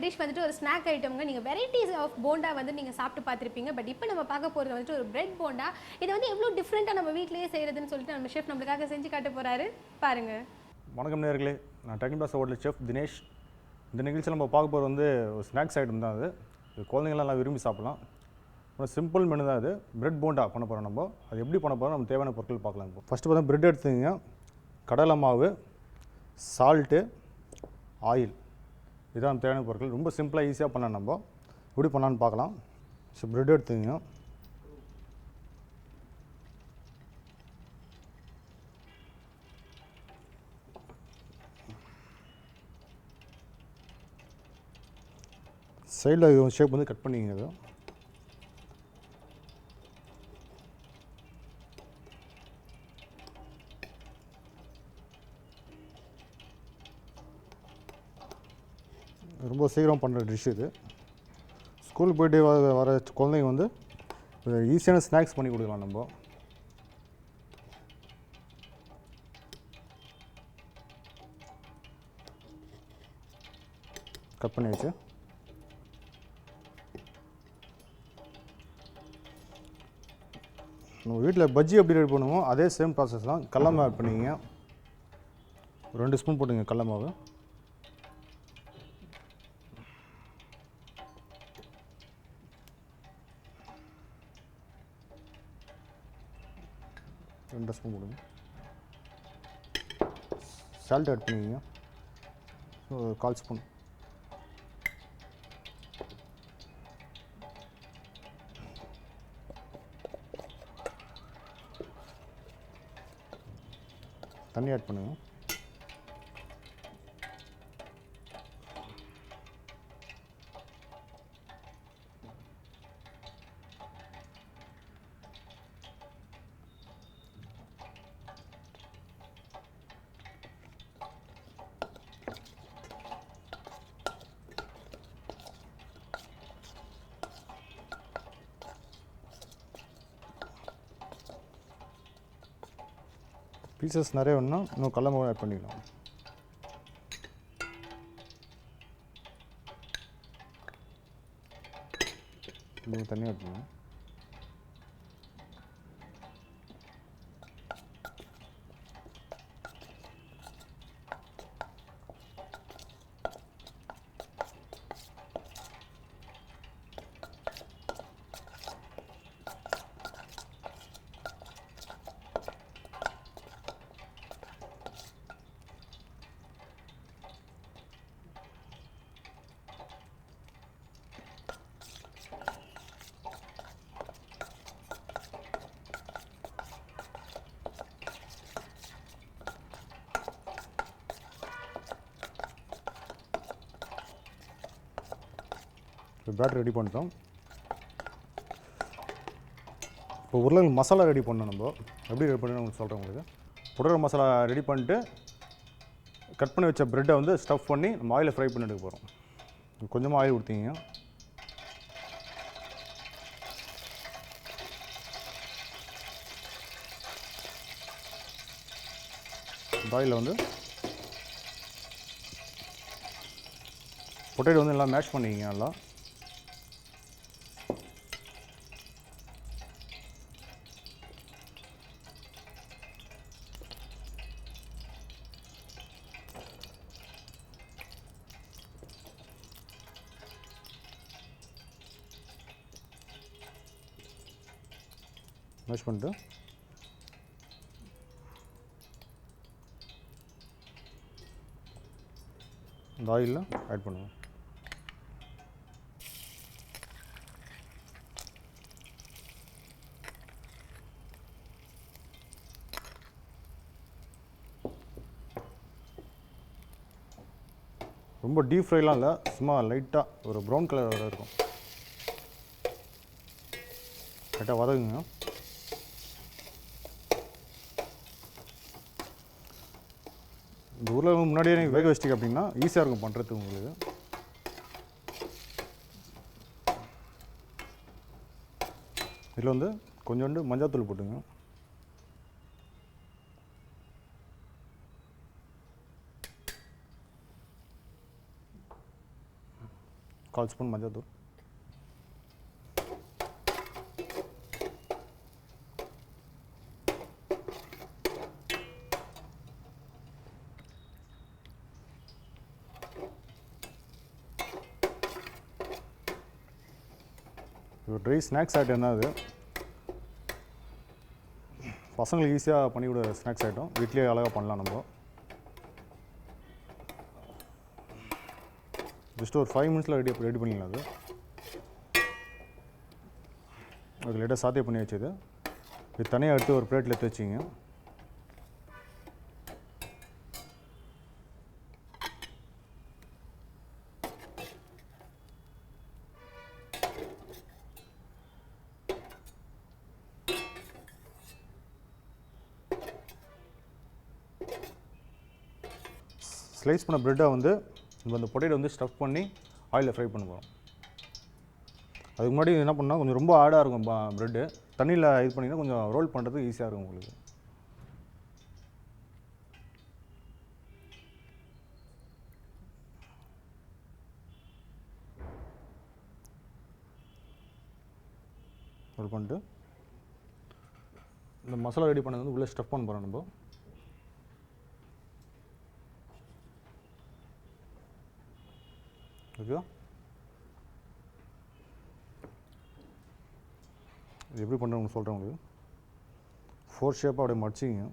Dish வந்துட்டு ஒரு snack ஐட்டம்ங்க. நீங்க வெரைட்டிஸ் ஆஃப் போண்டா வந்து நீங்க சாப்பிட்டு பார்த்துருப்பீங்க. பட் இப்போ நம்ம பார்க்க போறது வந்துட்டு ஒரு பிரெட் போண்டா. இதை வந்து எவ்வளோ டிஃப்ரெண்ட்டாக நம்ம வீட்டிலேயே செய்யறதுன்னு சொல்லிட்டு நம்ம ஷெஃப் நம்மளுக்காக செஞ்சு காட்ட போறாரு. பாருங்க. வணக்கம் நேயர்களே, நான் technique boss hotel chef Dinesh. இந்த நிகழ்ச்சியில் நம்ம பார்க்க போகிறது வந்து ஒரு ஸ்நாக்ஸ் ஐட்டம் தான். அது குழந்தைங்களாம் நல்லா விரும்பி சாப்பிடலாம். ஒரு சிம்பிள் மெனு தான். அது பிரெட் போண்டா பண்ண போகிறோம். நம்ம அது எப்படி பண்ண போகிறோம், நம்ம தேவையான பொருட்கள் பார்க்கலாம். இப்போ ஃபஸ்ட்டு பார்த்தா பிரெட் எடுத்துங்க, கடலை மாவு, சால்ட்டு, ஆயில், இதான் தேவையான பொருட்கள். ரொம்ப சிம்பிளாக ஈஸியாக பண்ணலாம். நம்ம எப்படி பண்ணலான்னு பார்க்கலாம். ஸோ பிரெட் எடுத்துங்க, சைடில் ஷேப் வந்து கட் பண்ணிங்க. அது ரொம்ப சீக்கிரம் பண்ணுற டிஷ் இது. ஸ்கூலுக்கு போய்ட்டு வர குழந்தைங்க வந்து ஈஸியான ஸ்நாக்ஸ் பண்ணி கொடுக்கலாம். நம்ம கட் பண்ணி வச்சு நம்ம வீட்டில் பஜ்ஜி எப்படி ரெடி பண்ணுவோம் அதே சேம் ப்ராசஸ் தான். கடல மாவு ஆட் பண்ணிங்க, 2 ஸ்பூன் போட்டுங்க கடல மாவு. ரெண்டு ஸ்பூன் போடுங்க. சால்ட் ஆட் பண்ணிங்க, 1/4 ஸ்பூன். தண்ணி ஆட் பண்ணுங்க. பீசஸ் நிறைய வேணும்னா இன்னும் கடல மாவு ஆட் பண்ணிக்கலாம். இன்னும் தண்ணி ஆட் பண்ணுங்க. பேட்டர் ரெடி பண்ணிட்டோம். இப்போ உருளைக்கிழங்கு மசாலா ரெடி பண்ணணும். நம்ம எப்படி ரெடி பண்ணணும் உங்களுக்கு சொல்கிறேன். உங்களுக்கு புடரை மசாலா ரெடி பண்ணிட்டு கட் பண்ணி வச்ச ப்ரெட்டை வந்து ஸ்டஃப் பண்ணி நம்ம ஆயிலில் ஃப்ரை பண்ணி எடுக்க போகிறோம். கொஞ்சமாக ஆயில் ஊற்றிங்க. இந்த ஆயிலில் வந்து பொட்டேட்டோ வந்து நல்லா மேஷ் பண்ணிக்கிங்க. நல்லா மேஷ் பண்ணிட்டு இந்த ஆயிலில் ஆட் பண்ணுவோம். ரொம்ப டீப் ஃப்ரைலாம் இல்லை, சும்மா லைட்டாக ஒரு ப்ரௌன் கலர் வர இருக்கும். லைட்டாக வதக்குங்க. இந்த உருளைக்கிழங்கு முன்னாடியே நீங்கள் வேக வச்சிட்டிங்க அப்படின்னா ஈஸியாக இருக்கும் பண்ணுறதுக்கு உங்களுக்கு. இதில் வந்து கொஞ்சோண்டு மஞ்சள்தூள் போட்டுங்க. 1/4 ஸ்பூன் மஞ்சள்தூள், இப்போ ட்ரை ஸ்நாக்ஸ் ஐட்டம் என்ன அது பசங்களுக்கு ஈஸியாக பண்ணிவிட ஸ்நாக்ஸ் ஐட்டம் வீட்லேயே அழகாக பண்ணலாம் நம்ம. ஜஸ்ட் ஒரு 5 மினிட்ஸில் ரெடி பண்ணிடலாம். அது லைட்டாக சாத்தே பண்ணி வச்சது இது தனியாக எடுத்து ஒரு பிளேட்டில் எடுத்து வச்சிங்க. ஸ்லைஸ் பண்ண ப்ரெட்டை வந்து நம்ம அந்த பொட்டேட்டோ வந்து ஸ்டஃப் பண்ணி ஆயிலில் ஃப்ரை பண்ண போகிறோம். அதுக்கு முன்னாடி என்ன பண்ணால் கொஞ்சம் ரொம்ப ஹார்டாக இருக்கும் ப்ரெட்டு. தண்ணியில் இது பண்ணிங்கன்னா கொஞ்சம் ரோல் பண்ணுறதுக்கு ஈஸியாக இருக்கும் உங்களுக்கு. ரோல் பண்ணிட்டு இந்த மசாலா ரெடி பண்ணது வந்து உள்ளே ஸ்டஃப் பண்ண போகிறோம் நம்ம. ஓகே, இது எப்படி பண்ணுறவங்க சொல்கிறேன் உங்களுக்கு. 4 ஷேப்பாக அப்படியே மடிச்சிங்க.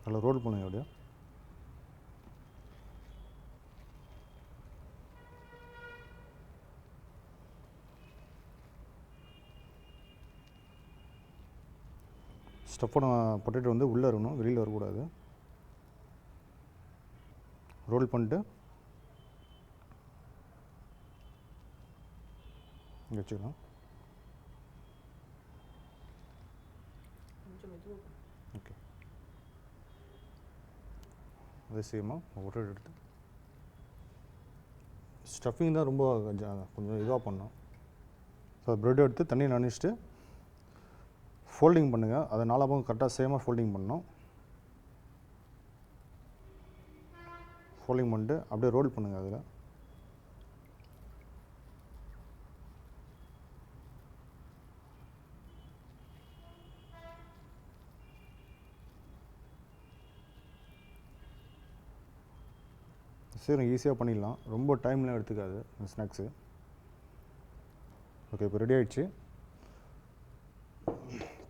அதில் ரோல் பண்ணுங்க அப்படியே. ஸ்டஃப் பண்ண பொட்டேட்டோ வந்து உள்ளே இருக்கணும், வெளியில் வரக்கூடாது. ரோல் பண்ணிட்டு இங்கே வச்சுக்கலாம். ஓகே, அதே சேமாக பொட்டேட்டோ எடுத்து ஸ்டஃபிங் தான் ரொம்ப கொஞ்சம் இதாக பண்ணோம். ஸோ ப்ரெட் எடுத்து தண்ணி நனைச்சிட்டு ஃபோல்டிங் பண்ணுங்கள். அதை 4 பக்கம் கரெக்டாக சேமாக ஃபோல்டிங் பண்ணணும். ஃபோல்டிங் பண்ணிட்டு அப்படியே ரோல் பண்ணுங்கள். அதில் சரி ஈஸியாக பண்ணிடலாம், ரொம்ப டைம்லாம் எடுத்துக்காது இந்த ஸ்நாக்ஸு. ஓகே, இப்போ ரெடி ஆகிடுச்சு.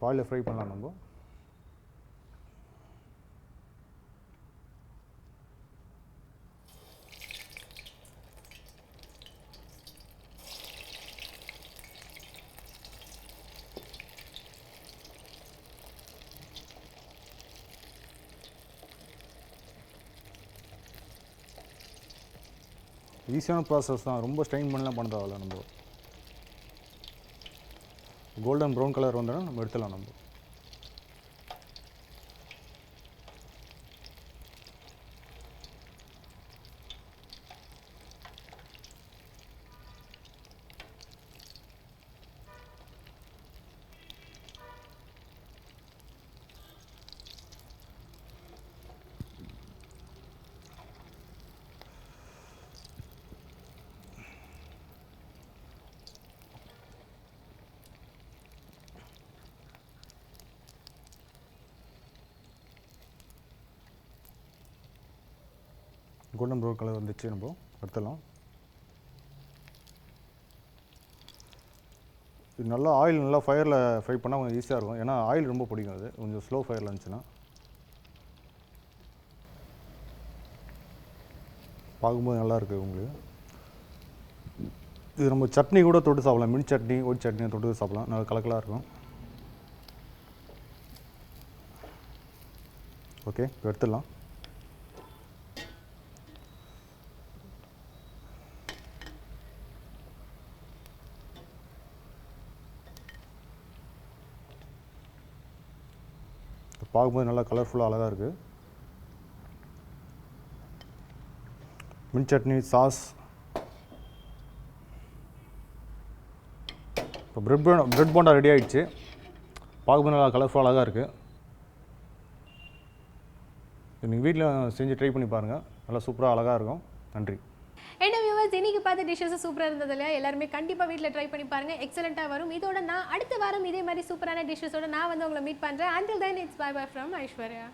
ஆயிலில் ஃப்ரை பண்ணலாம் நம்ம. ஈஸியான ப்ராசஸ் தான், ரொம்ப ஸ்ட்ரெயின் பண்ணலாம் பண்ண தேவையில்ல. நம்ம கோல்டன் ப்ரௌன் கலர் வந்தோன்னா நம்ம எடுத்துடலாம். நம்ம கோல்டன் ப்ரௌன் கலர் வந்துச்சு, நம்ம எடுத்துடலாம். இது நல்லா ஆயில் நல்லா ஃபயரில் ஃப்ரை பண்ணால் கொஞ்சம் ஈஸியாக இருக்கும். ஏன்னா ஆயில் ரொம்ப பிடிக்கும், அது கொஞ்சம் ஸ்லோ ஃபயரில் இருந்துச்சுன்னா. பார்க்கும்போது நல்லாயிருக்கு உங்களுக்கு. இது நம்ம சட்னி கூட தொட்டு சாப்பிடலாம். மின் சட்னி, ஒயிட் சட்னி தொட்டு சாப்பிடலாம், நல்லா கலக்கலாக இருக்கும். ஓகே, இப்போ எடுத்துடலாம். பார்க்கும்போது நல்லா கலர்ஃபுல்லாக அழகாக இருக்குது. மின் சட்னி சாஸ் இப்போ பிரெட் போண்டா ரெடி ஆகிடுச்சு. பார்க்கும்போது நல்லா கலர்ஃபுல்லாக அழகாக இருக்குது. நீங்கள் வீட்டில் செஞ்சு ட்ரை பண்ணி பாருங்கள். நல்லா சூப்பராக அழகாக இருக்கும். நன்றி. என்ன வியூவர்ஸ், இன்னைக்கு பார்த்த டிஷ்ஷஸ் சூப்பராக இருந்தது இல்லையா? எல்லாருமே கண்டிப்பாக வீட்டில் ட்ரை பண்ணி பாருங்கள். எக்ஸலண்ட்டாக வரும். இதோட நான் அடுத்த வாரம் இதே மாதிரி சூப்பரான டிஷ்ஷஸோட நான் வந்து உங்களை மீட் பண்ணுறேன். Until then, it's bye bye from Aishwarya.